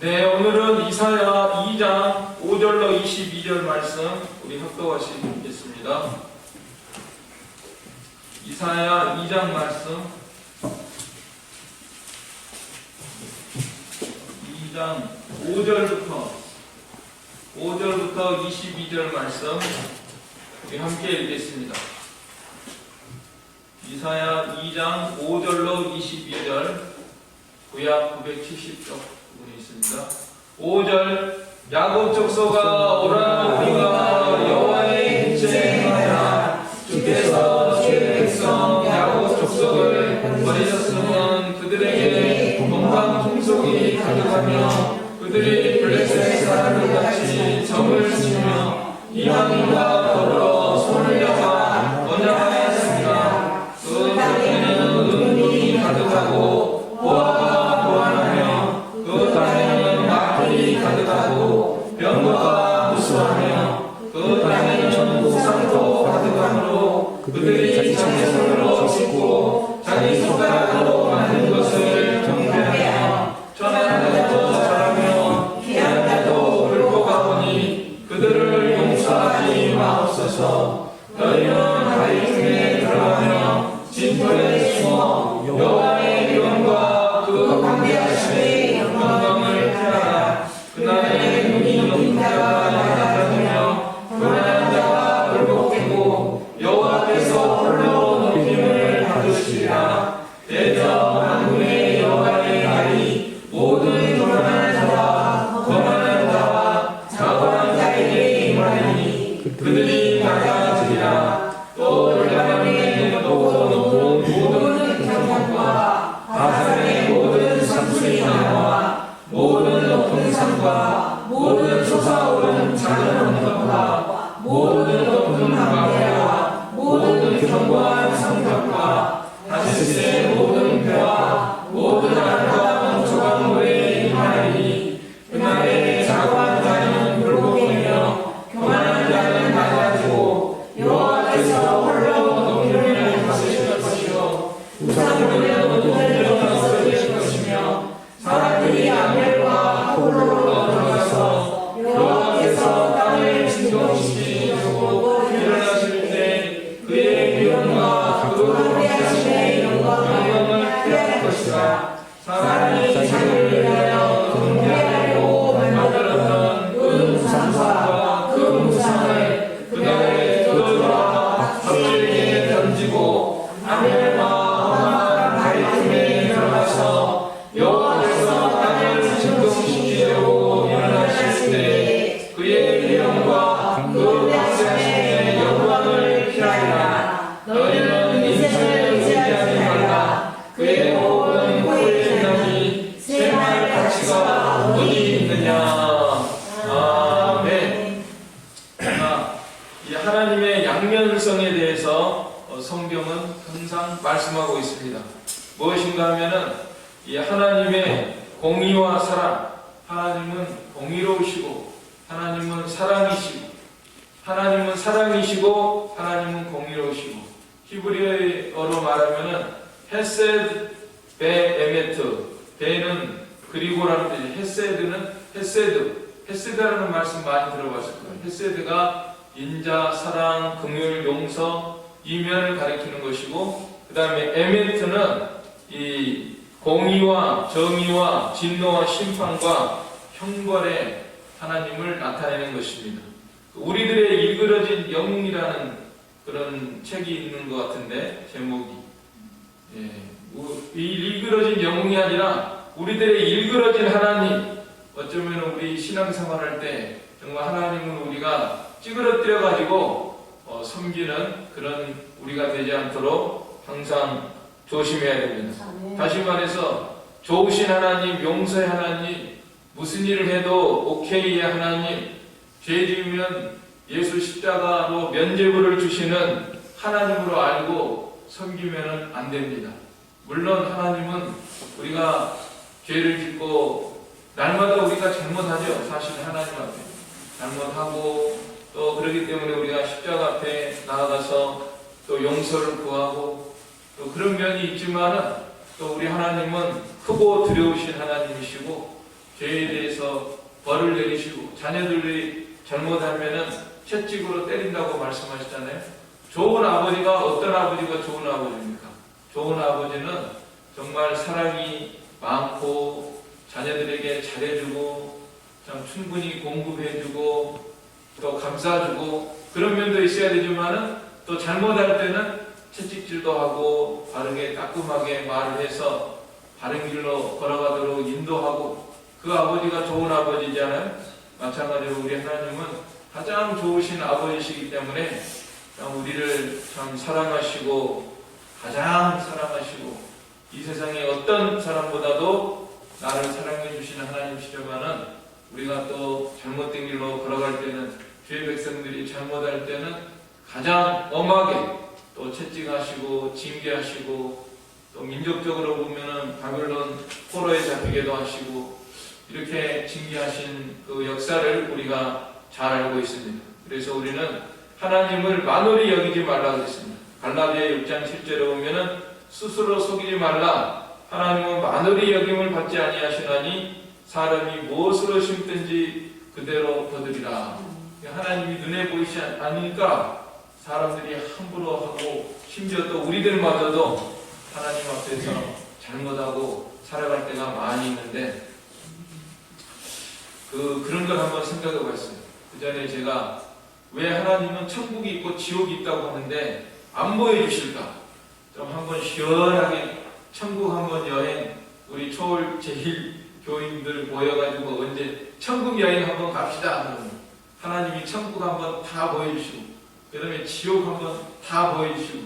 네, 오늘은 이사야 2장 5절로 22절 말씀 우리 합독하시겠습니다. 이사야 2장 말씀 2장 5절부터 22절 말씀 우리 함께 읽겠습니다. 이사야 2장 5절로 22절 구약 970쪽 있습니다. 5절 야곱 족속아 오라 우리가 여호와의 뜰에 행하자. 주께서 주의 백성 야곱 족속을 버리셨으면 그들에게 동방 풍속이 가득하며 그들이 블레셋 사람들 같이 점을 치며 이방인과 더불어 손을 잡아 언약하였습니다. 그 땅에는 은금이 가득하고 보화가 보완하며 그 땅에는 마을이 가득하고 병거가 무수하며 그 땅에는 우상도 가득하므로 그들이 자기 손으로 짓고 자기 손가락으로 만든 것을 경배하며 천한 데도 잘하며 귀한 데도 굴복하 보니 그들을 용서하지 마옵소서. 너희는 바위 중에 들어가며 진토에 숨어 여호와의 이름과 그 광대하심의 영광을 피하라. 그날에 눈이 높은 자가 낮아지며 교만한 자가 굴복되고 여호와께서 홀로 높임을 받으시리라. 대저 만군의 여호와의 날이 모든 교만한 자와 거만한 자와 자고한 자에게 임하리니 그들이 낮아지리라. 또 열방의 높고 높은 모든 평원과 바산의 모든 산수리 나무와 모든 높은 산과 모든 솟아오른 작은 언덕과 모든 높은 방패와 모든 견고한 성벽과 다시스의 모든 배와 모든 아름다운 조각물에 임하리니 그날에 자고한 자는 굴복이며 교만한 자는 낮아지고 여호와께서 홀로 높임을 받으실 것이요 우상으로는 높임을 없어질 것이며 사람들이 아벨과 홀로로 들어가서 여호와께서 땅을 진동시키시고 일어나실 때 그의 미움과 그 광대하심의 영광을 피할 것이라. 사람이 자기를 위하여 경배하려고 만들었던 그 우상과 그 무상을 그날에 뜯어주어 적들에게 던지고 아벨과 험한 바위틈에 들어가서 여호와께서 땅을 진동시키려고 일어나실 때 그의 미움과 그 광대하심의 영광을 피하리라. 너희는 인생을 의지하지 말라. 그의 호흡은 코에 지나니 새말 가치가 어디 있느냐. 아멘. 이 하나님의 양면성에 대해서 성경은 항상 말씀하고 있습니다. 무엇인가 하면은 이 하나님의 공의와 사랑, 하나님은 공의로우시고 하나님은 사랑이시고 하나님은 사랑이시고 하나님은 공의로우시고 히브리어로 말하면은 헤세드 베 에메트, 베는 그리고라는 뜻이 헤세드는 헤세드라는 말씀 많이 들어봤을 거예요. 헤세드가 인자, 사랑, 긍휼, 용서, 이면을 가리키는 것이고 그 다음에 에메트는 이 공의와 정의와 진노와 심판과 형벌의 하나님을 나타내는 것입니다. 우리들의 일그러진 영웅이라는 그런 책이 있는 것 같은데 제목이 이 일그러진 영웅이 아니라 우리들의 일그러진 하나님. 어쩌면 우리 신앙생활할 때 정말 하나님은 우리가 찌그러뜨려 가지고 섬기는 그런 우리가 되지 않도록 항상 조심해야 됩니다. 다시 말해서 좋으신 하나님, 용서의 하나님, 무슨 일을 해도 오케이의 하나님, 죄 지으면 예수 십자가로 면죄부를 주시는 하나님으로 알고 섬기면 안 됩니다. 물론 하나님은 우리가 죄를 짓고 날마다 우리가 잘못하죠. 사실 하나님 앞에 잘못하고 또 그렇기 때문에 우리가 십자가 앞에 나아가서 또 용서를 구하고 또 그런 면이 있지만은 또 우리 하나님은 크고 두려우신 하나님이시고 죄에 대해서 벌을 내리시고 자녀들이 잘못하면은 채찍으로 때린다고 말씀하시잖아요. 좋은 아버지가 어떤 아버지가 좋은 아버지입니까? 좋은 아버지는 정말 사랑이 많고 자녀들에게 잘해주고 참 충분히 공급해주고 또 감싸주고 그런 면도 있어야 되지만은 또 잘못할 때는 채찍질도 하고 바르게 따끔하게 말을 해서 바른 길로 걸어가도록 인도하고 그 아버지가 좋은 아버지잖아요. 마찬가지로 우리 하나님은 가장 좋으신 아버지시기 때문에 참 우리를 참 사랑하시고 가장 사랑하시고 이 세상에 어떤 사람보다도 나를 사랑해 주시는 하나님이시지만은 우리가 또 잘못된 길로 걸어갈 때는 주의 백성들이 잘못할 때는 가장 엄하게 또 채찍하시고 징계하시고 또 민족적으로 보면은 바벨론 포로에 잡히게도 하시고 이렇게 징계하신 그 역사를 우리가 잘 알고 있습니다. 그래서 우리는 하나님을 만홀히 여기지 말라 그랬습니다. 갈라디아 6장 7절에 보면은 스스로 속이지 말라. 하나님은 만홀히 여김을 받지 아니하시나니 사람이 무엇으로 심든지 그대로 거두리라. 하나님이 눈에 보이지 않으니까 사람들이 함부로 하고 심지어 또 우리들마저도 하나님 앞에서 잘못하고 살아갈 때가 많이 있는데 그런 걸 한번 생각해 봤어요. 그 전에 제가 왜 하나님은 천국이 있고 지옥이 있다고 하는데 안 보여주실까? 좀 한번 시원하게 천국 한번 여행 우리 초월 제일 교인들 모여가지고 언제 천국 여행 한번 갑시다. 하나님이 천국 한번 다 보여주시고 그 다음에 지옥 한번 다 보여주시고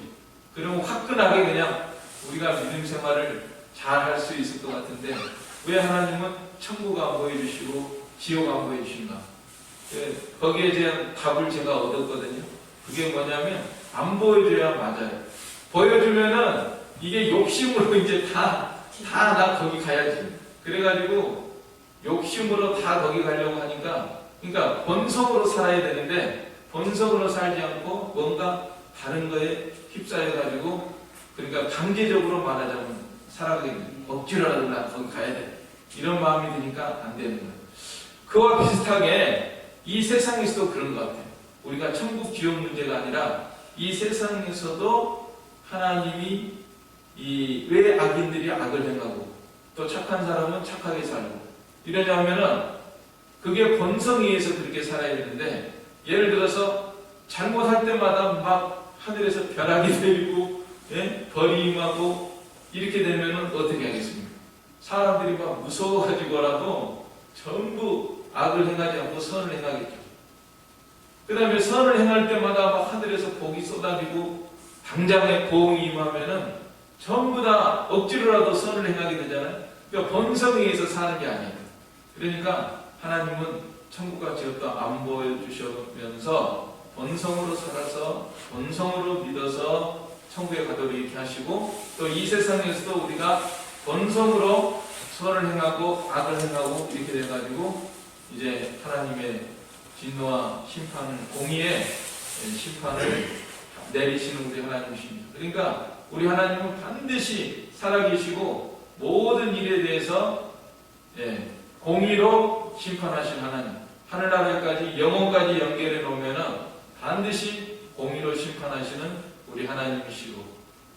그러면 화끈하게 그냥 우리가 믿음 생활을 잘 할 수 있을 것 같은데 왜 하나님은 천국 안 보여주시고 지옥 안 보여주신가? 거기에 대한 답을 제가 얻었거든요. 그게 뭐냐면 안 보여줘야 맞아요. 보여주면은 이게 욕심으로 이제 나 거기 가야지. 그래가지고 욕심으로 다 거기 가려고 하니까 그러니까 본성으로 살아야 되는데 본성으로 살지 않고 뭔가 다른 거에 휩싸여가지고 그러니까 강제적으로 말하자면 살아가게 됩니다. 억지로라도 나 거기 가야 돼. 이런 마음이 드니까 안 되는 거예요. 그와 비슷하게 이 세상에서도 그런 것 같아요. 우리가 천국 지옥 문제가 아니라 이 세상에서도 하나님이 왜 악인들이 악을 행하고 또 착한 사람은 착하게 살고 이러냐면은 그게 본성에 의해서 그렇게 살아야 되는데 예를 들어서 잘못할 때마다 막 하늘에서 벼락이 내리고 벌이 임하고 이렇게 되면은 어떻게 하겠습니까? 사람들이 막 무서워가지고라도 전부 악을 행하지 않고 선을 행하겠죠. 그 다음에 선을 행할 때마다 막 하늘에서 복이 쏟아지고 당장에 보응이 임하면은 전부 다 억지로라도 선을 행하게 되잖아요. 그러니까 본성에 의해서 사는 게 아니에요. 그러니까 하나님은 천국과 지옥도 안 보여주시면서 본성으로 살아서 본성으로 믿어서 천국에 가도록 이렇게 하시고 또 이 세상에서도 우리가 본성으로 선을 행하고 악을 행하고 이렇게 돼가지고 이제 하나님의 진노와 심판을 공의의 심판을 내리시는 우리 하나님이십니다. 그러니까 우리 하나님은 반드시 살아계시고 모든 일에 대해서 공의로 심판하신 하나님. 하늘나라까지 영원까지 연결해 놓으면은 반드시 공의로 심판하시는 우리 하나님이시고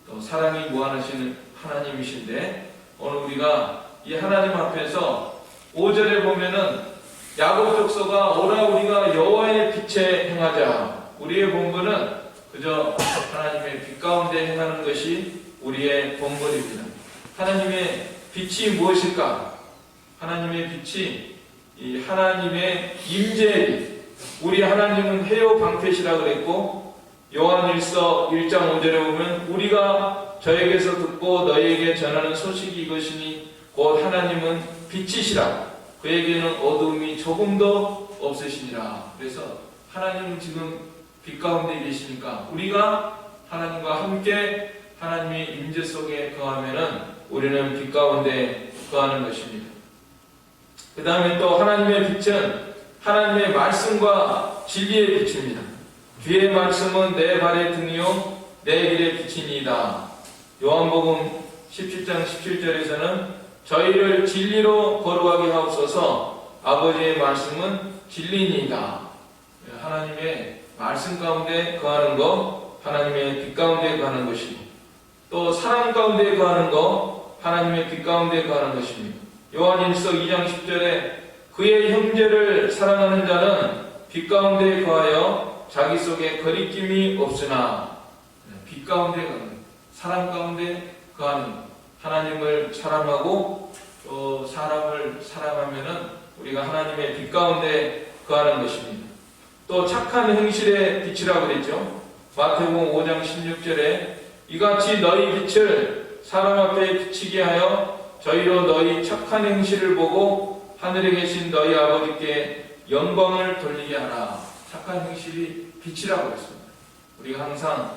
또 사랑이 무한하시는 하나님이신데 오늘 우리가 이 하나님 앞에서 5절에 보면은 야곱 족속아 오라 우리가 여호와의 빛에 행하자. 우리의 본분은 그저 하나님의 빛 가운데 행하는 것이 우리의 본분입니다. 하나님의 빛이 무엇일까? 하나님의 빛이 이 하나님의 임재의 빛. 우리 하나님은 해요 방패시라 그랬고 요한일서 1장 5절에 보면 우리가 저에게서 듣고 너희에게 전하는 소식이 이것이니 곧 하나님은 빛이시라. 그에게는 어두움이 조금도 없으시니라. 그래서 하나님은 지금 빛 가운데 계시니까 우리가 하나님과 함께 하나님의 임재 속에 거하면은 우리는 빛 가운데 거하는 것입니다. 그 다음에 또 하나님의 빛은 하나님의 말씀과 진리의 빛입니다. 주의 말씀은 내 발의 등이요 내 길의 빛이니이다. 요한복음 17장 17절에서는 저희를 진리로 거룩하게 하옵소서. 아버지의 말씀은 진리니이다. 하나님의 말씀 가운데 거하는 것, 하나님의 빛 가운데 거하는 것이고, 또 사랑 가운데 거하는 것, 하나님의 빛 가운데 거하는 것입니다. 요한일서 2장 10절에 그의 형제를 사랑하는 자는 빛 가운데 거하여 자기 속에 거리낌이 없으나, 빛 가운데 거하는, 사랑 가운데 거하는, 하나님을 사랑하고 또 사람을 사랑하면은 우리가 하나님의 빛 가운데 거하는 것입니다. 또 착한 행실의 빛이라고 그랬죠. 마태복음 5장 16절에 이같이 너희 빛을 사람 앞에 비치게 하여 저희로 너희 착한 행실을 보고 하늘에 계신 너희 아버지께 영광을 돌리게 하라. 착한 행실이 빛이라고 했습니다. 우리가 항상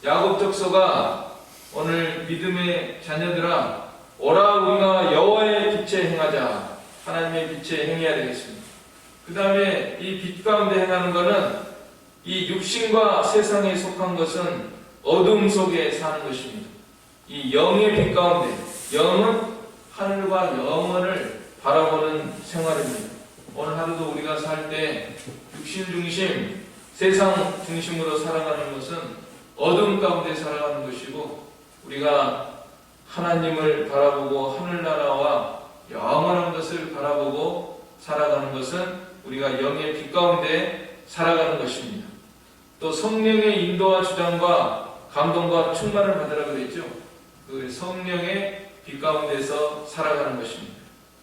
야고보서가 오늘 믿음의 자녀들아 오라 우리가 여호와의 빛에 행하자. 하나님의 빛에 행해야 되겠습니다. 그 다음에 이 빛 가운데 행하는 것은 이 육신과 세상에 속한 것은 어둠 속에 사는 것입니다. 이 영의 빛 가운데, 영은 하늘과 영원을 바라보는 생활입니다. 오늘 하루도 우리가 살 때 육신 중심, 세상 중심으로 살아가는 것은 어둠 가운데 살아가는 것이고, 우리가 하나님을 바라보고 하늘나라와 영원한 것을 바라보고 살아가는 것은 우리가 영의 빛 가운데 살아가는 것입니다. 또 성령의 인도와 주장과 감동과 충만을 받으라고 그랬죠. 그 성령의 빛 가운데서 살아가는 것입니다.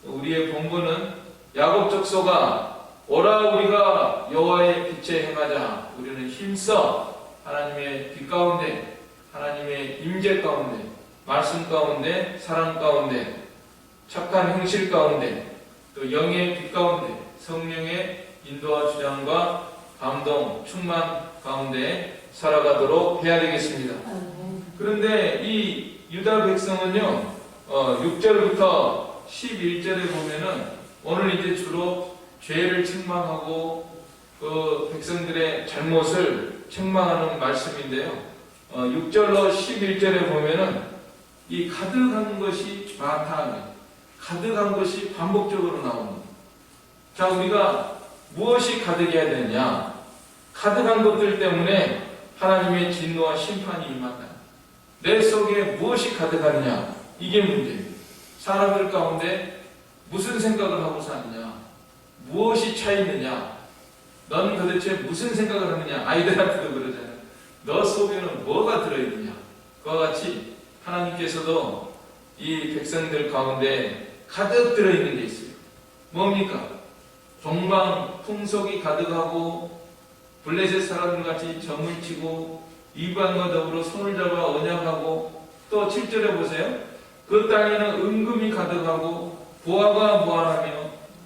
우리의 본분은 야고보서가 오라 우리가 여호와의 빛에 행하자. 우리는 힘써 하나님의 빛 가운데, 하나님의 임재 가운데, 말씀 가운데, 사랑 가운데, 착한 행실 가운데, 또 영의 빛 가운데, 성령의 인도와 주장과 감동, 충만 가운데 살아가도록 해야 되겠습니다. 그런데 이 유다 백성은요, 6절부터 11절에 보면은 오늘 이제 주로 죄를 책망하고 그 백성들의 잘못을 책망하는 말씀인데요. 6절로 11절에 보면은 이 가득한 것이 많다. 가득한 것이 반복적으로 나옵니다. 자, 우리가 무엇이 가득해야 되느냐? 가득한 것들 때문에 하나님의 진노와 심판이 임한다. 내 속에 무엇이 가득하느냐? 이게 문제예요. 사람들 가운데 무슨 생각을 하고 사느냐? 무엇이 차 있느냐? 넌 도대체 무슨 생각을 하느냐? 아이들한테도 그러잖아요. 너 속에는 뭐가 들어있느냐? 그와 같이 하나님께서도 이 백성들 가운데 가득 들어있는 게 있어요. 뭡니까? 종방, 풍속이 가득하고 블레셋 사람들 같이 점을 치고 이방과 더불어 손을 잡아 언약하고, 또 7절에 보세요. 그 땅에는 은금이 가득하고 보화가 무한하며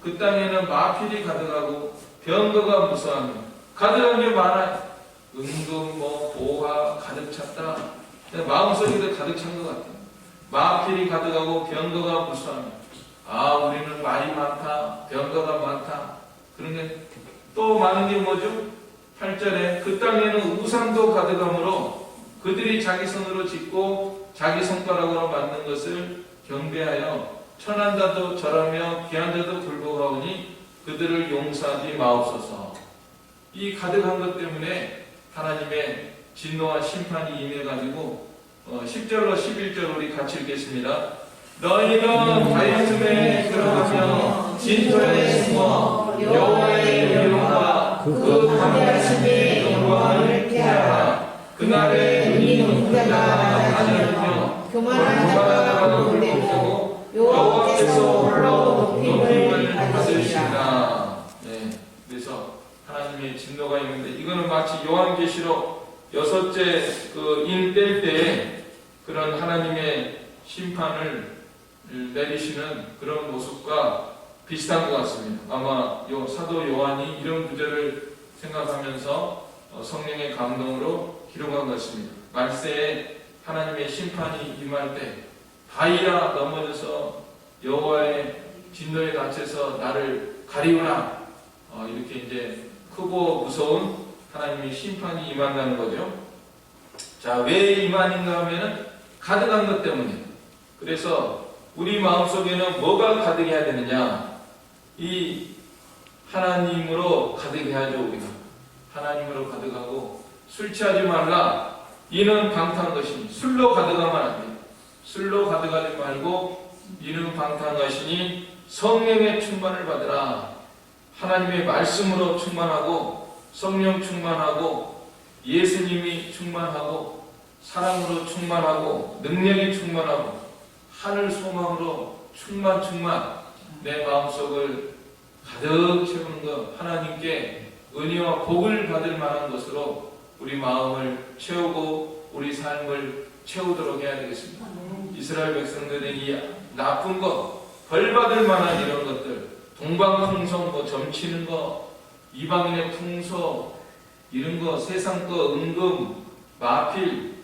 그 땅에는 마필이 가득하고 병거가 무수하며. 가득한 게 많아요. 은금, 보화 가득 찼다. 마음속에도 가득 찬 것 같아요. 마필이 가득하고 병거가 무수하며. 아, 우리는 말이 많다, 병거가 많다. 그런데 또 많은 게 뭐죠? 8절에 그 땅에는 우상도 가득하므로 그들이 자기 손으로 짓고 자기 손가락으로 만든 것을 경배하여 천한 자도 절하며 귀한 자도 굴복하오니 그들을 용서하지 마옵소서. 이 가득한 것 때문에 하나님의 진노와 심판이 임해가지고 10절로 11절 우리 같이 읽겠습니다. 너희는 바위틈에 들어가며 진토에 숨어 여호와의 영광과 그 광야하심의 영광을 피하라. 그날에 눈이 높은 자가 많으며 교만한 자가 못되고 여호와께서 홀로 높임을 받으시리라. 네, 그래서 하나님의 진노가 있는데, 이거는 마치 요한계시록 6째 인 뗄 때에 그런 하나님의 심판을 내리시는 그런 모습과 비슷한 것 같습니다. 아마 사도 요한이 이런 구절을 생각하면서 성령의 감동으로 기록한 것입니다. 말세에 하나님의 심판이 임할 때 바위라 넘어져서 여호와의 진노에 갇혀서 나를 가리우라, 이렇게 이제 크고 무서운 하나님의 심판이 임한다는 거죠. 자, 왜 임하는가 하면은 가득한 것 때문에. 그래서 우리 마음속에는 뭐가 가득해야 되느냐? 이 하나님으로 가득해야죠. 우리가 하나님으로 가득하고 술 취하지 말라. 이는 방탕한 것이니 술로 가득하면 안 돼. 술로 가득하지 말고 이는 방탕한 것이니 성령의 충만을 받으라. 하나님의 말씀으로 충만하고 성령 충만하고 예수님이 충만하고 사랑으로 충만하고 능력이 충만하고 하늘 소망으로 충만 내 마음속을 가득 채우는 것, 하나님께 은혜와 복을 받을 만한 것으로 우리 마음을 채우고 우리 삶을 채우도록 해야 되겠습니다. 이스라엘 백성들의 이 나쁜 것, 벌 받을 만한 이런 것들, 동방풍성, 뭐 점치는 거, 이방인의 풍소, 이런 거, 세상 거, 은금, 마필,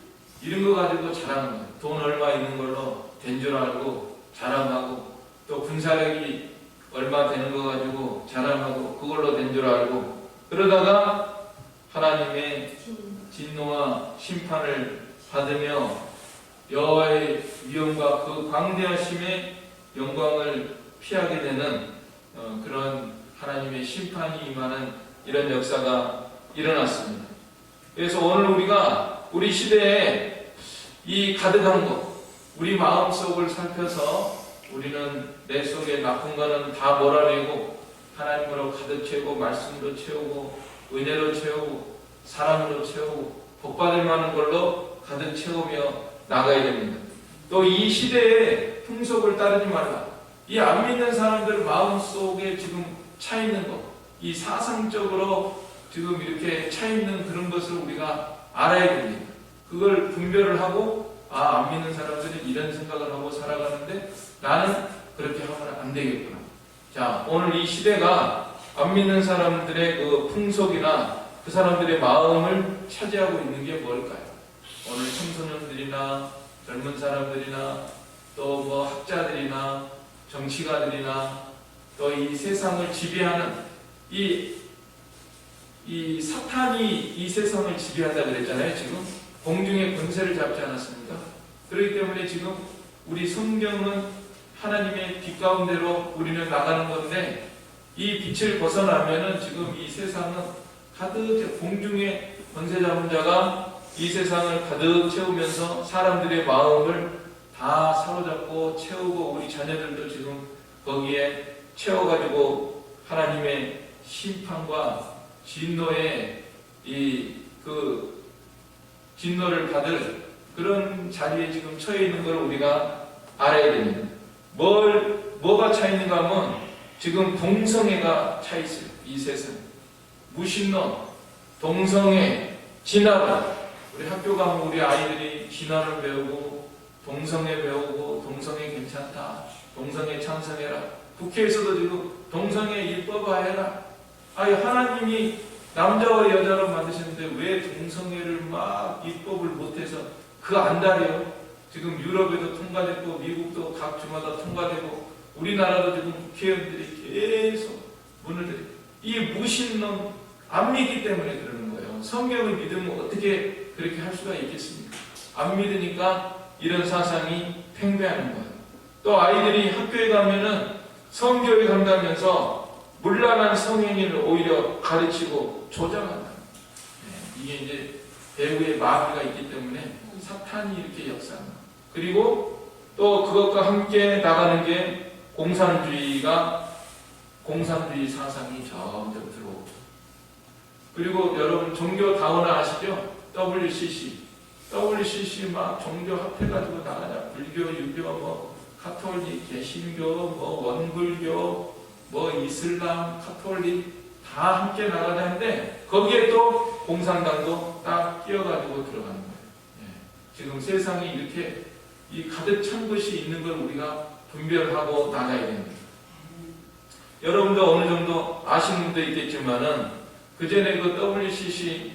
이런 거 가지고 자랑하는 거예요. 돈 얼마 있는 걸로 된 줄 알고 자랑하고, 또 군사력이 얼마 되는 거 가지고 자랑하고, 그걸로 된 줄 알고, 그러다가 하나님의 진노와 심판을 받으며 여호와의 위엄과 그 광대하심의 영광을 피하게 되는 그런 하나님의 심판이 임하는 이런 역사가 일어났습니다. 그래서 오늘 우리가 우리 시대에 이 가득한 것, 우리 마음속을 살펴서 우리는 내 속에 나쁜 거는 다 몰아내고 하나님으로 가득 채우고 말씀으로 채우고 은혜로 채우고 사랑으로 채우고 복받을 만한 걸로 가득 채우며 나가야 됩니다. 또 이 시대의 풍속을 따르지 말라. 이 안 믿는 사람들 마음속에 지금 차 있는 것, 이 사상적으로 지금 이렇게 차 있는 그런 것을 우리가 알아야 됩니다. 그걸 분별을 하고 안 믿는 사람들이 이런 생각을 하고 살아가는데 나는 그렇게 하면 안 되겠구나. 자, 오늘 이 시대가 안 믿는 사람들의 그 풍속이나 그 사람들의 마음을 차지하고 있는 게 뭘까요? 오늘 청소년들이나 젊은 사람들이나 또 뭐 학자들이나 정치가들이나 또 이 세상을 지배하는 이 사탄이 이 세상을 지배한다 그랬잖아요. 지금 공중의 권세를 잡지 않았습니까? 그렇기 때문에 지금 우리 성경은 하나님의 빛 가운데로 우리는 나가는 건데 이 빛을 벗어나면은 지금 이 세상은 가득 공중의 권세 잡은 자가 이 세상을 가득 채우면서 사람들의 마음을 다 사로잡고 채우고 우리 자녀들도 지금 거기에 채워가지고 하나님의 심판과 진노의 진노를 받을 그런 자리에 지금 처해 있는 걸 우리가 알아야 됩니다. 뭐가 차 있는가 하면 지금 동성애가 차 있어요. 이 세상. 무신론, 동성애, 진화론. 우리 학교 가면 우리 아이들이 진화를 배우고 동성애 배우고 동성애 괜찮다. 동성애 찬성해라. 국회에서도 지금 동성애 입법화해라. 하나님이 남자와 여자로 만드셨는데 왜 동성애를 막 입법을 못해서 그 안달이요. 지금 유럽에도 통과됐고 미국도 각 주마다 통과되고 우리나라도 지금 국회의원들이 계속 문을 들이고 이 무신론 안 믿기 때문에 그러는 거예요. 성경을 믿으면 어떻게 그렇게 할 수가 있겠습니까? 안 믿으니까 이런 사상이 팽배하는 거예요. 또 아이들이 학교에 가면은 성교육 한다면서 문란한 성행위를 오히려 가르치고 조장한다. 이게 이제 배후에 마귀가 있기 때문에 사탄이 이렇게 역사합니다. 그리고 또 그것과 함께 나가는 게 공산주의 사상이 점점 들어오고. 그리고 여러분 종교 다원화 아시죠? WCC 막 종교 합해가지고 나가냐. 불교, 유교, 뭐 카톨릭, 개신교, 뭐 원불교, 뭐 이슬람, 카톨릭 다 함께 나가자는데 거기에 또 공산당도 딱 끼어가지고 들어가는 거예요. 지금 세상이 이렇게 이 가득 찬 것이 있는 걸 우리가 분별하고 나가야 됩니다. 여러분도 어느 정도 아시는 분도 있겠지만은 그 전에 그 WCC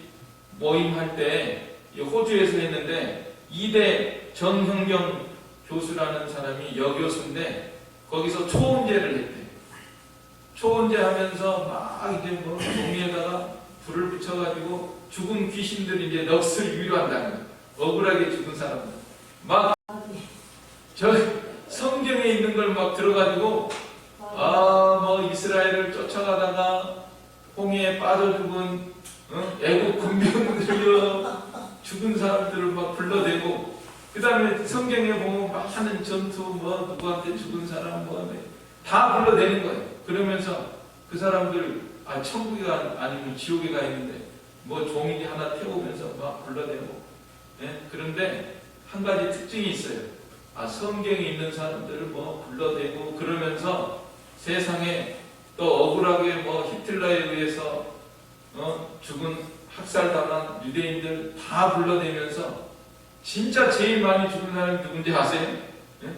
모임할 때 호주에서 했는데 이대 정형경 교수라는 사람이 여교수인데 거기서 초혼제를 했대. 초혼제 하면서 막 이제 뭐 종이에다가 불을 붙여가지고 죽은 귀신들이 이제 넋을 위로한다는 거예요. 억울하게 죽은 사람들. 막 저 성경에 성경을 막 들어가지고 뭐 이스라엘을 쫓아가다가 홍해에 빠져 죽은 애국 군병들이여 죽은 사람들을 막 불러대고, 그 다음에 성경에 보면 막 하는 전투, 뭐 누구한테 죽은 사람 뭐 다 불러대는 거예요. 그러면서 그 사람들 천국에 아니면 지옥에 가 있는데 뭐 종이 하나 태우면서 막 불러대고. 예? 그런데 한 가지 특징이 있어요. 성경에 있는 사람들을 뭐 불러대고 그러면서 세상에 또 억울하게 뭐 히틀러에 의해서 죽은 학살당한 유대인들 다 불러대면서 진짜 제일 많이 죽은 사람이 누군지 아세요? 예?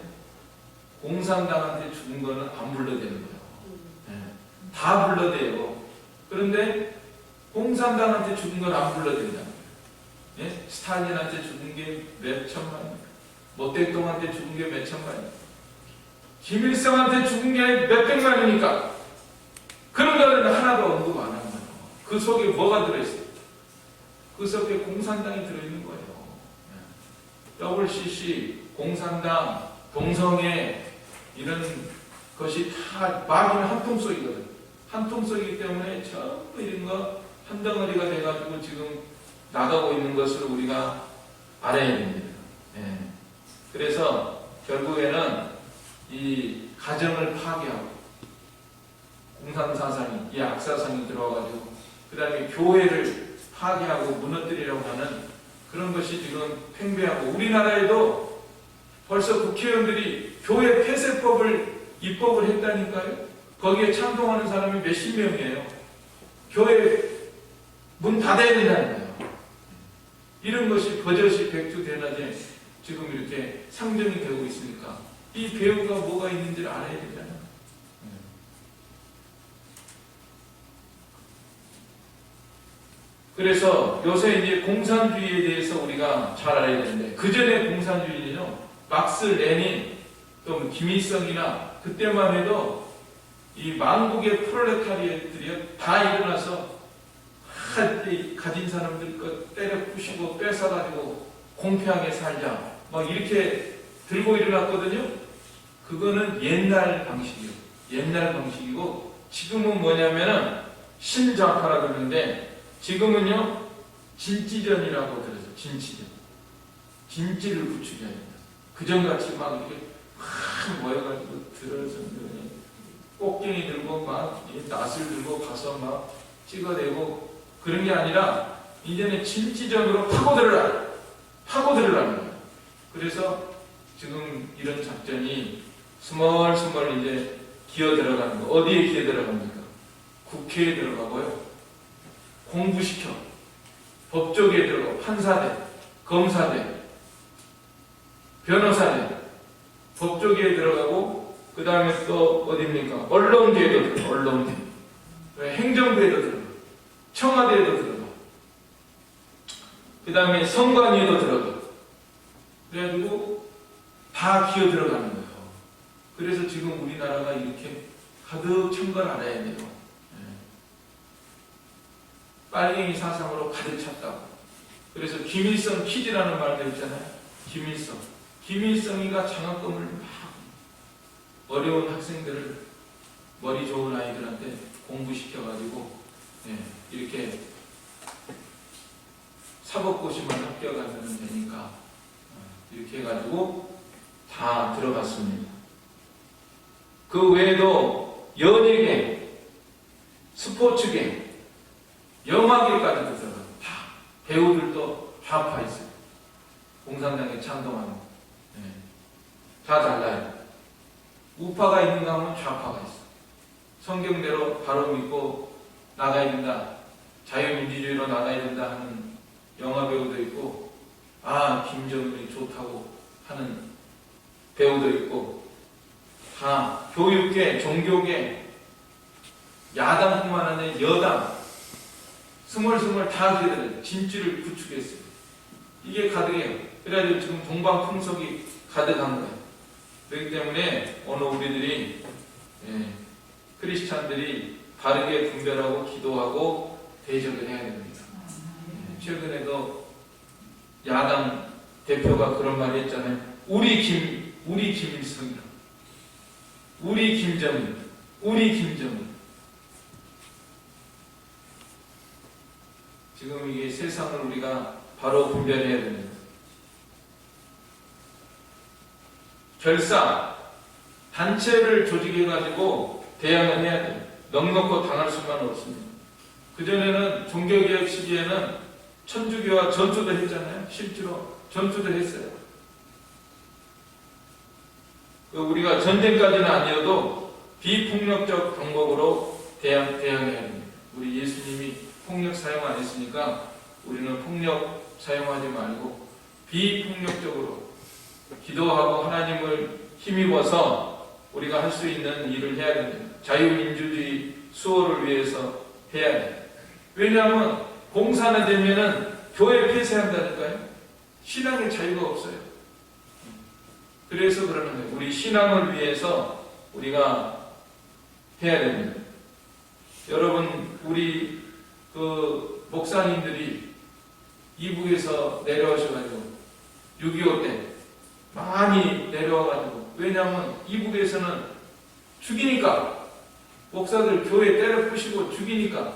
공산당한테 죽은 거는 안 불러대는 거예요. 예. 다 불러대요. 그런데 공산당한테 죽은 건 안 불러댄다는 거예요. 예? 스탈린한테 죽은 게 몇 천만, 모택동한테 죽은 게 몇 천만, 김일성한테 죽은 게 몇 백만이니까 그런 거는 하나도 언급 안 하는 거예요. 그 속에 뭐가 들어있어요? 그 속에 공산당이 들어있는 거예요. WCC, 공산당, 동성애 이런 것이 다 마귀는 한 통속이거든. 한 통속이기 때문에 전부 이런 거 한 덩어리가 돼가지고 지금 나가고 있는 것을 우리가 알아야 됩니다. 예. 그래서 결국에는 이 가정을 파괴하고 공산사상이, 이 악사상이 들어와가지고 그 다음에 교회를 파괴하고 무너뜨리려고 하는 그런 것이 지금 팽배하고, 우리나라에도 벌써 국회의원들이 교회 폐쇄법을 입법을 했다니까요. 거기에 찬동하는 사람이 몇십 명이에요. 교회 문 닫아야 된다는 거예요. 이런 것이 버젓이 백주대낮에 지금 이렇게 상정이 되고 있으니까 이 배우가 뭐가 있는지를 알아야 되잖아요. 그래서 요새 이제 공산주의에 대해서 우리가 잘 알아야 되는데, 그 전에 공산주의는요, 막스 레닌, 또 김일성이나 그때만 해도 이 만국의 프롤레타리아들이 다 일어나서 가진 사람들 것 때려 부시고 뺏어가지고 공평하게 살자 막 이렇게 들고 일어났거든요. 그거는 옛날 방식이에요. 옛날 방식이고, 지금은 뭐냐면은 신좌파라 그러는데, 지금은요 진지전이라고 들었어요. 진지전. 진지를 구축해야 된다. 그전같이 막 이렇게 막 모여가지고 들어서 꽃갱이 들고 막 낫을 들고 가서 막 찍어내고 그런 게 아니라 이제는 진지전으로 파고들으라는 거예요. 그래서 지금 이런 작전이 스멀스멀 이제 기어 들어가는 거. 어디에 기어 들어갑니까? 국회에 들어가고요. 공부시켜. 법조계에 들어가고, 판사대, 검사대, 변호사대, 법조계에 들어가고, 그 다음에 또 어디입니까? 언론계에도 들어가. 언론계. 행정부에도 들어가. 청와대에도 들어가. 그 다음에 선관위에도 들어가. 그래가지고 다 기어 들어가는 거예요. 그래서 지금 우리나라가 이렇게 가득 찬 걸 알아야 돼요. 빨갱이 사상으로 가득 찼다고. 그래서 김일성 키즈라는 말도 있잖아요. 김일성이가 장학금을 막 어려운 학생들을, 머리 좋은 아이들한테 공부시켜가지고 이렇게 사법고시만 합격하면 되니까 이렇게 해가지고 다 들어갔습니다. 그 외에도 연예계, 스포츠계, 영화계까지도 들어가고, 다 배우들도 좌파 있어요. 공산당에 찬동하는 다 달라요. 우파가 있는가 하면 좌파가 있어. 성경대로 바로 믿고 나가야 된다, 자유민주주의로 나가야 된다 하는 영화 배우도 있고, 김정은이 좋다고 하는 배우도 있고, 다 교육계, 종교계, 야당뿐만 아니라 여당 스멀스멀 다 그들은 진주를 구축했어요. 이게 가득해요. 그래가지고 지금 동방풍속이 가득한 거예요. 그렇기 때문에 오늘 우리들이 크리스찬들이 바르게 분별하고 기도하고 대적을 해야 됩니다. 최근에도 야당 대표가 그런 말을 했잖아요. 우리 김일성이라고. 우리 김정은, 우리 김정은. 지금 이게 세상을 우리가 바로 분별해야 됩니다. 결사, 단체를 조직해가지고 대항을 해야 돼요. 넉넉히 당할 수만 없습니다. 그전에는 종교개혁 시기에는 천주교와 전투도 했잖아요. 실제로 전투도 했어요. 우리가 전쟁까지는 아니어도 비폭력적 방법으로 대항해야 됩니다. 우리 예수님이 폭력 사용 안 했으니까 우리는 폭력 사용하지 말고 비폭력적으로 기도하고 하나님을 힘입어서 우리가 할 수 있는 일을 해야 됩니다. 자유민주주의 수호를 위해서 해야 돼요. 왜냐하면 공산화 되면은 교회 폐쇄한다니까요. 신앙의 자유가 없어요. 그래서 그러는 거예요. 우리 신앙을 위해서 우리가 해야 됩니다. 여러분, 우리 그 목사님들이 이북에서 내려오셔가지고 6.25 때 많이 내려와가지고, 왜냐하면 이북에서는 죽이니까, 목사들 교회 때려 부시고 죽이니까,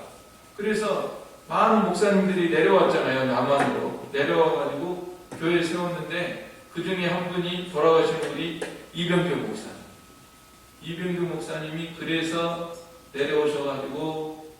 그래서 많은 목사님들이 내려왔잖아요. 남한으로 내려와가지고 교회 세웠는데 그 중에 한 분이 돌아가신 분이 이병규 목사님. 이병규 목사님이 그래서 내려오셔가지고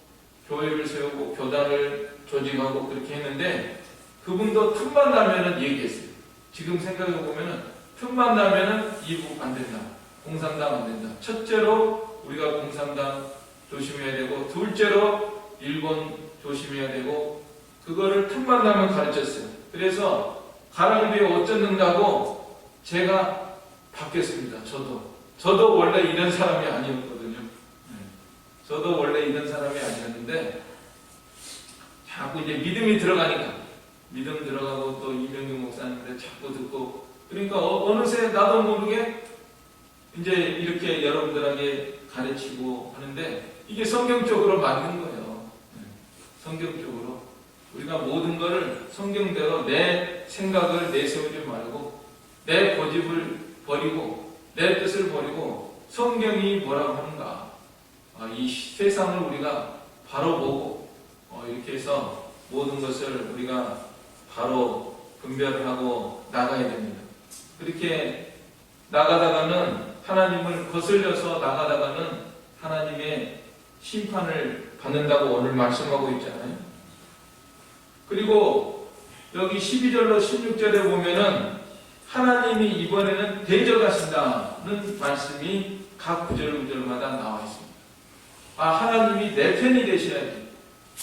교회를 세우고 교단을 조직하고 그렇게 했는데, 그분도 틈만 나면은 얘기했어요. 지금 생각해보면은 틈만 나면은 이북 안 된다, 공산당 안 된다. 첫째로 우리가 공산당 조심해야 되고, 둘째로 일본 조심해야 되고, 그거를 틈만 나면 가르쳤어요. 그래서 가랑비에 옷 젖는다고 제가 바뀌었습니다. 저도 원래 이런 사람이 아니었거든요. 저도 원래 이런 사람이 아니었는데 자꾸 이제 믿음이 들어가니까, 믿음 들어가고 또 이병규 목사님들 자꾸 듣고, 그러니까 어느새 나도 모르게 이제 이렇게 여러분들에게 가르치고 하는데, 이게 성경적으로 맞는 거예요. 성경적으로 우리가 모든 것을 성경대로 내 생각을 내세우지 말고, 내 고집을 버리고, 내 뜻을 버리고 성경이 뭐라고 하는가, 이 세상을 우리가 바로 보고 이렇게 해서 모든 것을 우리가 바로 분별하고 나가야 됩니다. 그렇게 나가다가는, 하나님을 거슬려서 나가다가는 하나님의 심판을 받는다고 오늘 말씀하고 있잖아요. 그리고 여기 12절로 16절에 보면은 하나님이 이번에는 대적하신다는 말씀이 각 구절마다 나와 있습니다. 하나님이 내 편이 되셔야지.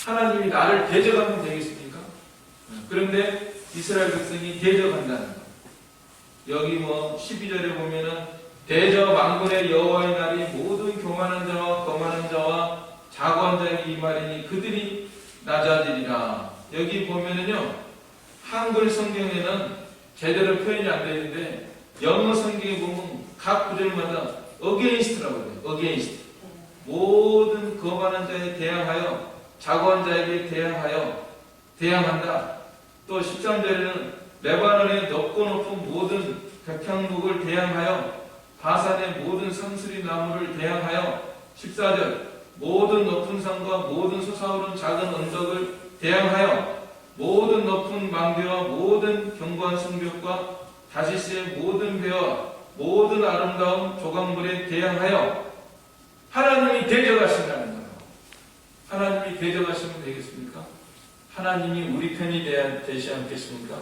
하나님이 나를 대적하면 되겠습니까? 그런데 이스라엘 백성이 대적한다는 거. 여기 12절에 보면은 대저 만군의 여호와의 날이 모든 교만한 자와 거만한 자와 자고한 자에게 임하리니 그들이 낮아지리라. 여기 보면은요, 한글 성경에는 제대로 표현이 안 되는데 영어 성경에 보면 각 구절마다 against라고 해요. against. 모든 거만한 자에 대항하여, 자고한 자에게 대항하여 대항한다. 또 13절에는 레바논의 높고 높은 모든 백향목을 대항하여, 바산의 모든 상수리 나무를 대항하여, 14절 모든 높은 산과 모든 솟아오른 작은 언덕을 대항하여, 모든 높은 망대와 모든 견고한 성벽과 다시스의 모든 배와 모든 아름다운 조각물에 대항하여. 하나님이 대적하신다는 거예요. 하나님이 대적하시면 되겠습니까? 하나님이 우리 편이 돼야 되지 않겠습니까?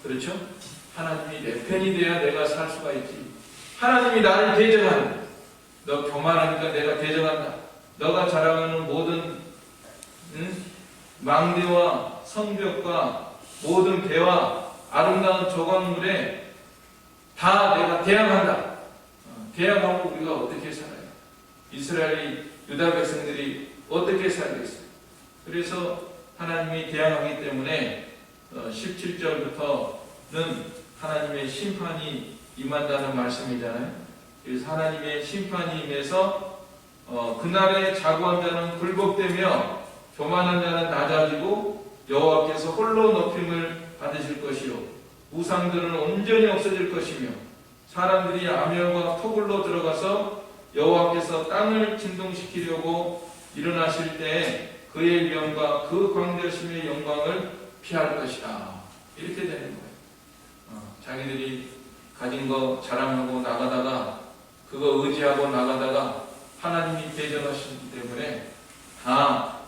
그렇죠? 하나님이 내 편이 돼야 내가 살 수가 있지. 하나님이 나를 대적하는, 너 교만하니까 내가 대적한다. 너가 자랑하는 모든 망대와 성벽과 모든 배와 아름다운 조각물에 다 내가 대항한다. 대항하고 우리가 어떻게 살아요? 이스라엘이, 유다 백성들이 어떻게 살겠어요? 그래서 하나님이 대항하기 때문에 17절부터는 하나님의 심판이 임한다는 말씀이잖아요. 그래서 하나님의 심판이 임해서 그날에 자고한 자는 굴복되며 교만한 자는 낮아지고 여호와께서 홀로 높임을 받으실 것이요, 우상들은 온전히 없어질 것이며, 사람들이 암열과 토굴로 들어가서 여호와께서 땅을 진동시키려고 일어나실 때 그의 위엄과 그 광대하심의 영광을 피할 것이다. 이렇게 되는 거예요. 자기들이 가진 거 자랑하고 나가다가 그거 의지하고 나가다가 하나님이 대적하시기 때문에 다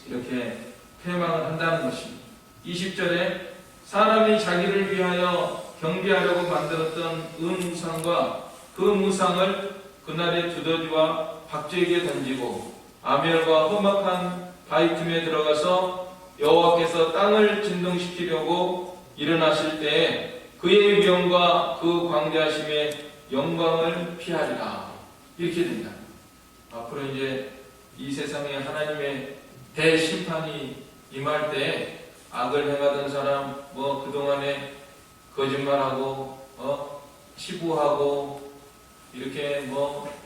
이렇게 패망을 한다는 것입니다. 20절에 사람이 자기를 위하여 경배하려고 만들었던 은우상과 그 무상을 그날의 두더지와 박쥐에게 던지고 아멜과 험악한 바위 틈에 들어가서 여호와께서 땅을 진동시키려고 일어나실 때에 그의 위엄과 그 광대하심의 영광을 피하리라. 이렇게 된다. 앞으로 이제 이 세상에 하나님의 대심판이 임할 때 악을 행하던 사람, 그동안에 거짓말하고, 치부하고, 이렇게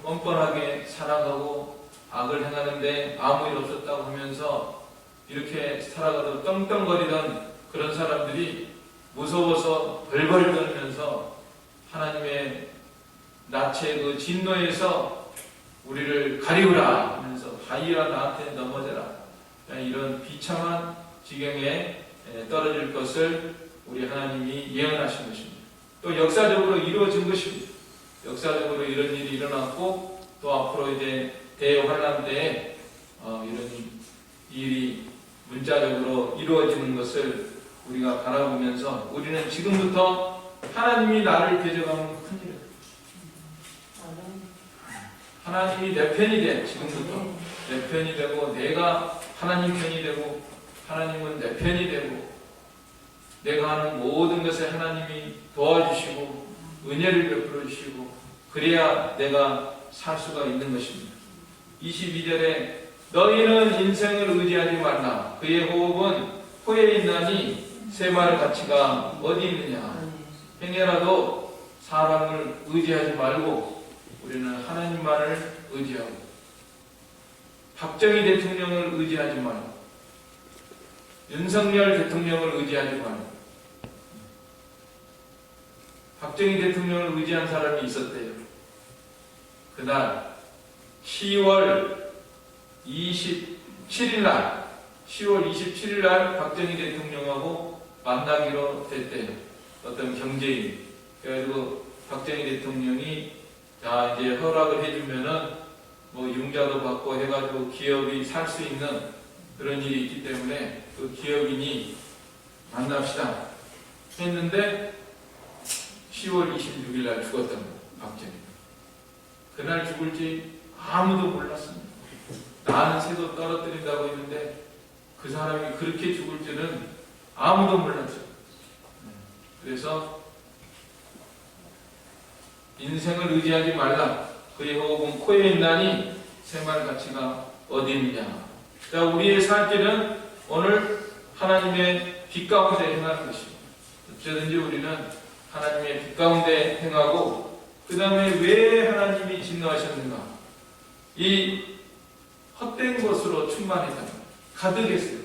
뻔뻔하게 살아가고, 악을 행하는데 아무 일 없었다고 하면서 이렇게 살아가도 떵떵거리던 그런 사람들이 무서워서 벌벌 떨면서 하나님의 낯의 그 진노에서 우리를 가리우라 하면서 하이라 나한테 넘어져라, 이런 비참한 지경에 떨어질 것을 우리 하나님이 예언하신 것입니다. 또 역사적으로 이루어진 것입니다. 역사적으로 이런 일이 일어났고 또 앞으로 이제 대환란 때에 이런 일이 문자적으로 이루어지는 것을 우리가 바라보면서 우리는 지금부터 하나님이 나를 대적하는 큰일이에요. 하나님이 내 편이 돼. 지금부터 내 편이 되고 내가 하나님 편이 되고 하나님은 내 편이 되고 내가 하는 모든 것에 하나님이 도와주시고 은혜를 베풀어 주시고 그래야 내가 살 수가 있는 것입니다. 22절에 너희는 인생을 의지하지 말라. 그의 호흡은 코에 있나니 쇠말 가치가 어디 있느냐. 행여라도 사람을 의지하지 말고 우리는 하나님만을 의지하고 박정희 대통령을 의지하지 말고 윤석열 대통령을 의지하지 말고 박정희 대통령을 의지한 사람이 있었대요. 그날 10월 27일 날 박정희 대통령하고 만나기로 됐대요. 어떤 경제인. 그래가지고 박정희 대통령이 자 이제 허락을 해주면은 융자도 받고 해가지고 기업이 살 수 있는 그런 일이 있기 때문에 그 기업인이 만납시다 했는데 10월 26일 날 죽었던 거예요. 박정희. 그날 죽을지 아무도 몰랐습니다. 나는 새도 떨어뜨린다고 했는데 그 사람이 그렇게 죽을 줄은 아무도 몰랐죠. 그래서 인생을 의지하지 말라. 그의 호흡은 코에 있나니 쇠말 가치가 어디 있느냐. 자, 우리의 살 길은 오늘 하나님의 빛 가운데 행하는 것입니다. 어쩌든지 우리는 하나님의 빛 가운데 행하고 그 다음에 왜 하나님이 진노하셨는가. 이 헛된 것으로 충만했다. 가득했어요.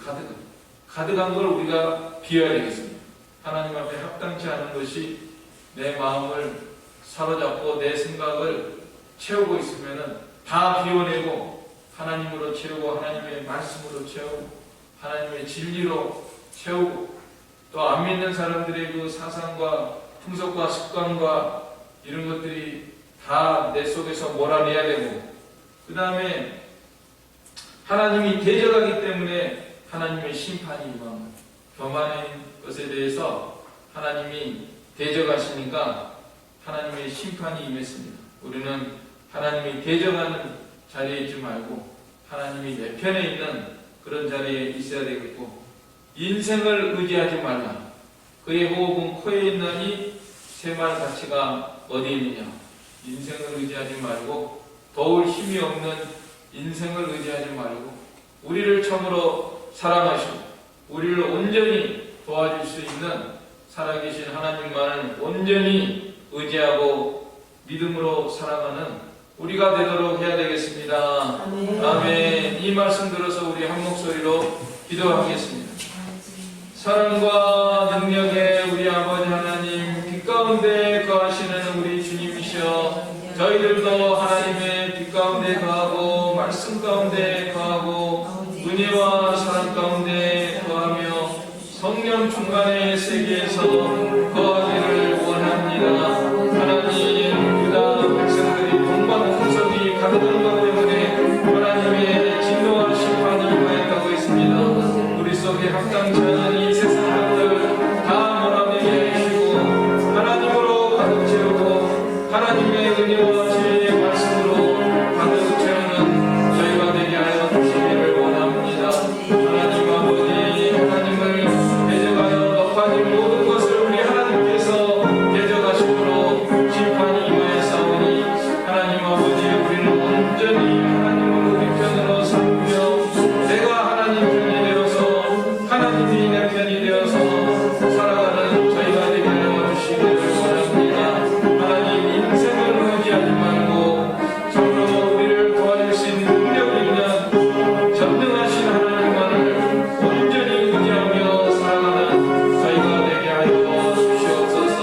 가득한 걸 우리가 비워야 되겠습니다. 하나님 앞에 합당치 않은 것이 내 마음을 사로잡고 내 생각을 채우고 있으면 다 비워내고 하나님으로 채우고 하나님의 말씀으로 채우고 하나님의 진리로 채우고 또 안 믿는 사람들의 그 사상과 풍속과 습관과 이런 것들이 다 내 속에서 몰아내야 되고 그 다음에 하나님이 대적하기 때문에 하나님의 심판이 임합니다. 교만한 것에 대해서 하나님이 대적하시니까 하나님의 심판이 임했습니다. 우리는 하나님이 대적하는 자리에 있지 말고 하나님이 내 편에 있는 그런 자리에 있어야 되겠고 인생을 의지하지 말라. 그의 호흡은 코에 있나니 쇠말 가치가 어디 있느냐. 인생을 의지하지 말고 도울 힘이 없는 인생을 의지하지 말고 우리를 참으로 사랑하시고 우리를 온전히 도와줄 수 있는 살아계신 하나님만을 온전히 의지하고 믿음으로 살아가는 우리가 되도록 해야 되겠습니다. 아멘. 이 말씀 들어서 우리 한 목소리로 기도하겠습니다. 사랑과 능력의 우리 아버지 하나님, 빛 가운데 거하시는 우리 주님이시여 저희들도 하나님 가운데 거하고 은혜와 사랑 가운데 거하며 성령 충만의 세계에서 거하기를 원합니다. 하나님, 유다 백성들이 동방풍성이 가득한 것 때문에 하나님의 진노와 심판이 임하였다고 했습니다. 우리 속에 합당치 않은 이 세상 것들 다 몰아내게 하시고 하나님으로 가득 채우고 하나님의 은혜와 지혜의 말씀으로 가득 채우는 저희가 되게 하여 주시기를 원합니다. 하나님 아버지, 하나님을 대적하여 높아진 모든 것을 우리 하나님께서 대적하심으로 심판이 임하였사오니 하나님 아버지, 우리는 온전히 하나님을 우리 편으로 삼으며 내가 하나님 편이 되어서 하나님이 내 편이 되어서 살아가는 저희가 되게 하여 주시기를 원합니다. 하나님, 인생을 의지하지 말고 정로 우리를 도와줄 수 있는 능력 있는 전능하신 하나님만을 온전히 의지하며 살아가는 저희가 되게 하여 주시옵소서.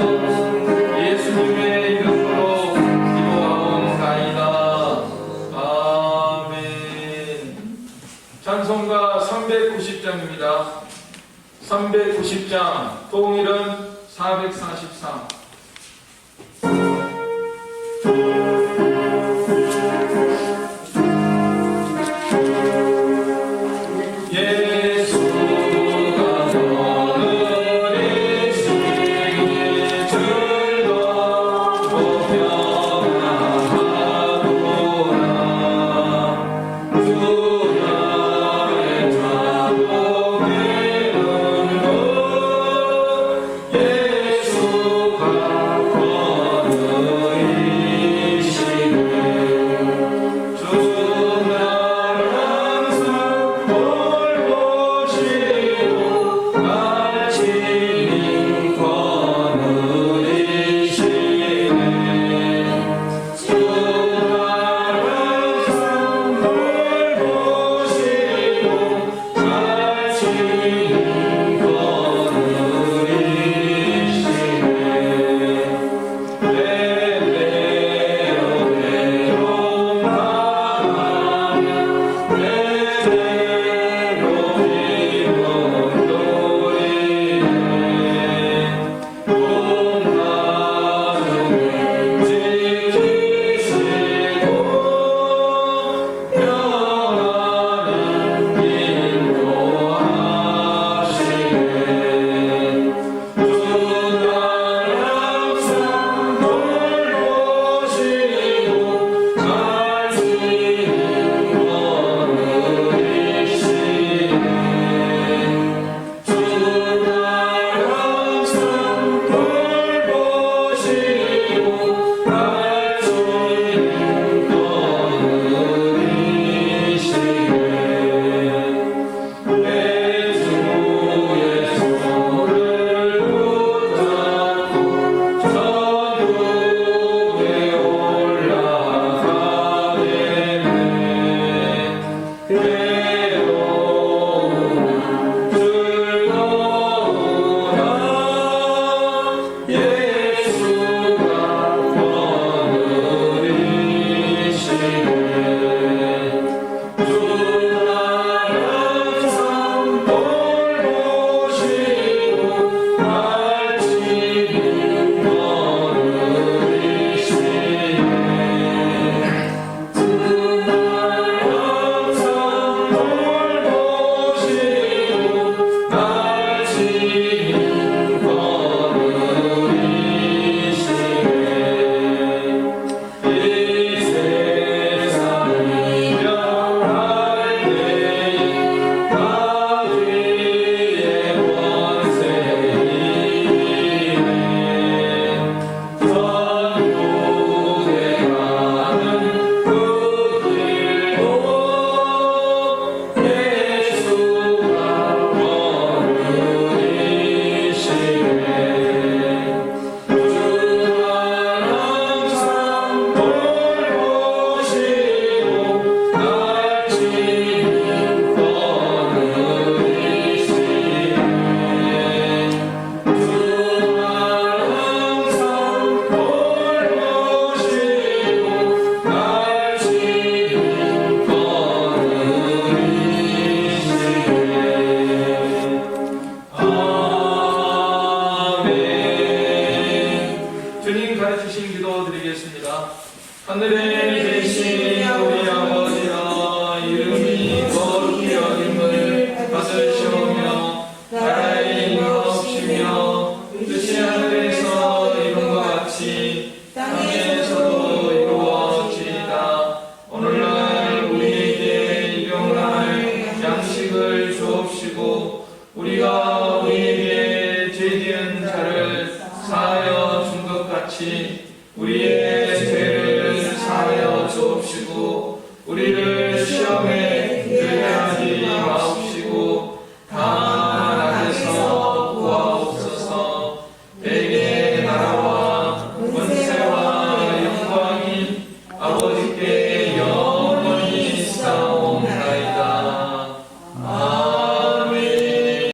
예수님의 이름으로 기도하옵나이다. 아멘. 찬송가 390장입니다. 390장, 통일은 443. 우리가 우리에게 죄지은 자를 사하여 준 것 같이 우리에게